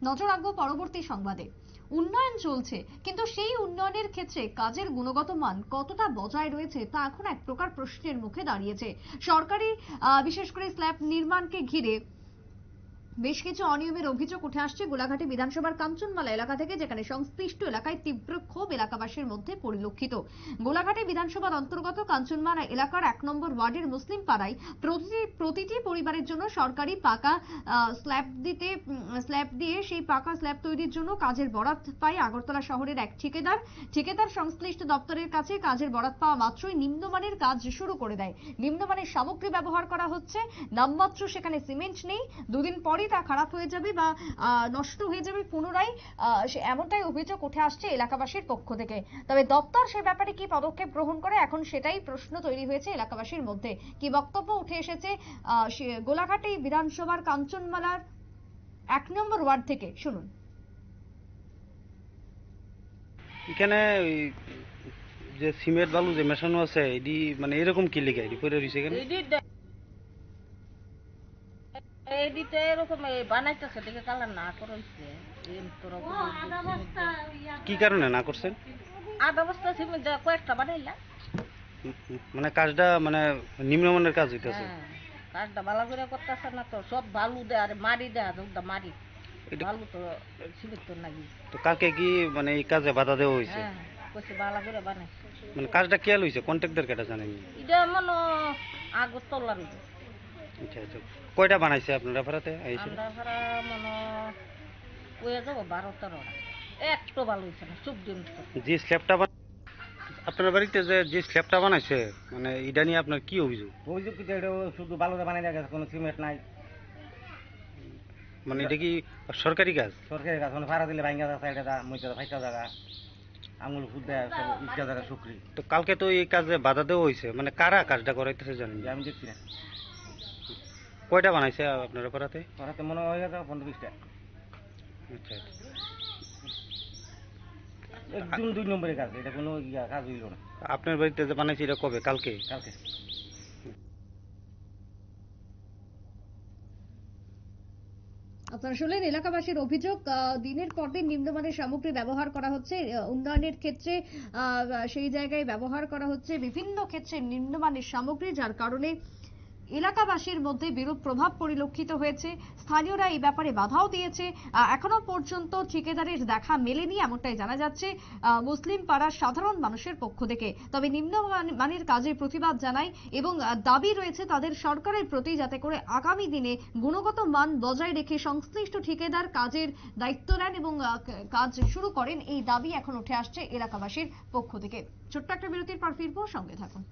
নজর রাখবো পরবর্তী সংবাদে। উন্নয়ন চলছে, কিন্তু সেই উন্নয়নের ক্ষেত্রে কাজের গুণগত মান কতটা বজায় রয়েছে তা এখন এক প্রকার প্রশ্নের মুখে দাঁড়িয়েছে। সরকারি বিশেষ করে স্ল্যাব নির্মাণকে ঘিরে বেশ কিছু অনিয়মের অভিযোগ উঠে আসছে গোলাঘাটি বিধানসভার কাঞ্চনমালা এলাকা থেকে, যেখানে সংশ্লিষ্ট এলাকায় তীব্র ক্ষোভ এলাকাবাসীর মধ্যে পরিলক্ষিত। গোলাঘাটি বিধানসভার অন্তর্গত কাঞ্চনমালা এলাকার 1 নম্বর ওয়ার্ডের মুসলিম পাড়ায় প্রতিটি পরিবারের জন্য সরকারি পাকা স্ল্যাব দিয়ে সেই পাকা স্ল্যাব তৈরির জন্য কাজের বরাত পায় আগরতলা শহরের এক ঠিকাদার সংশ্লিষ্ট দপ্তরের কাছে কাজের বরাত পাওয়া মাত্রই নিম্নমানের কাজ শুরু করে দেয়। নিম্নমানের সামগ্রী ব্যবহার করা হচ্ছে, নামমাত্র সেখানে সিমেন্ট নেই, দুদিন পরে তা খারাপ হয়ে যাবে বা নষ্ট হয়ে যাবে পুনরায়, এমনটাই অভিযোগ উঠে আসছে এলাকাবাসীর পক্ষ থেকে। তবে দপ্তর সে ব্যাপারে কি পদক্ষেপ গ্রহণ করে, এখন সেটাই প্রশ্ন তৈরি হয়েছে এলাকাবাসীর মধ্যে। কি বক্তব্য উঠে এসেছে গোলাঘাটি বিধানসভার কাঞ্চনমালার 1 নম্বর ওয়ার্ড থেকে, শুনুন। এখানে যে সিমেন্ট বালু যে মেশানো আছে এডি মানে এরকম কি লিখে এডি পড়ে রইছে কেন? এডিতে এরকম বানাইতেছে দেখে কালার না করাইছে। কি কারণে না করছেন? আধা বস্তা সিমেন্ট দেওয়া কয়েকটা বানাইলাম। মানে কাজটা মানে নিম্নমানের কাজ হইতেছে। কাজটা ভালো করে করতেছে না তো, সব বালু দেয় আর মারি দেয়, মারি বালু তো সিমেন্ট তো নাকি। তো কাকে কি মানে এই কাজে বাধা দেওয়া হয়েছে? কইছে ভালো করে বানাই। মানে কাজটা কে লইছে, কন্ট্রাক্টর কেটা জানেন? এটা মনে আগরতলার। আচ্ছা আচ্ছা, কয়টা বানাইছে আপনারা ভাড়াতে আইছে? আমরা ভাড়া মনে কইয়া যাব 12-13টা। একটু ভালো হইছে না, সব দিন যে স্ল্যাবটা আপনার বাড়িতে যে স্ল্যাবটা বানাইছে মানে এটা নিয়ে আপনার কি অভিযোগ? অভিযোগ কি এটা শুধু বালুতে বানাই দেওয়া গেছে, কোনো সিমেন্ট নাই। মানে এটা কি সরকারি কাজ? সরকারি কাজ, মানে ভাড়া দিলে ভাঙ্গা যায়, সাইডে দা মইতে 5টা জায়গা আঙুল ফুট দেয়, সব ইটকা জায়গা শুকরি। তো কালকে তো এই কাজে বাধা দেওয়া হয়েছে, মানে কারা কাজটা করাইতেছে জানেন? আমি দেখছি না। কয়টা বানাইছে আপনারা পাড়াতে? পাড়াতে মনে হয় 15-20টা। আচ্ছা একদম 2 নম্বরের কাজ, এটা কোনো কাজ হইল না। আপনার বাড়িতে যে বানাইছে এটা কবে? কালকে? কালকে। আপনারা শুনলেন এলাকাবাসীর অভিযোগ, দিনের পর দিন নিম্নমানের সামগ্রী ব্যবহার করা হচ্ছে উন্নয়নের ক্ষেত্রে, সেই জায়গায় ব্যবহার করা হচ্ছে বিভিন্ন ক্ষেত্রে নিম্নমানের সামগ্রী, যার কারণে এলাকাবাসীর মধ্যে বিরূপ প্রভাব পরিলক্ষিত হয়েছে। স্থানীয়রা এই ব্যাপারে বাধাও দিয়েছে। এখনো পর্যন্ত ঠিকাদারের দেখা মেলেনি এমনটাই জানা যাচ্ছে মুসলিম পাড়ার সাধারণ মানুষের পক্ষ থেকে। তবে নিম্নমানের কাজের প্রতিবাদ জানায় এবং দাবি রয়েছে তাদের সরকারের প্রতি, যাতে করে আগামী দিনে গুণগত মান বজায় রেখে সংশ্লিষ্ট ঠিকাদার কাজের দায়িত্ব নেন এবং কাজ শুরু করেন। এই দাবি এখন উঠে আসছে এলাকাবাসীর পক্ষ থেকে। ছোট্ট একটা বিরতির পর ফিরবো, সঙ্গে থাকুন।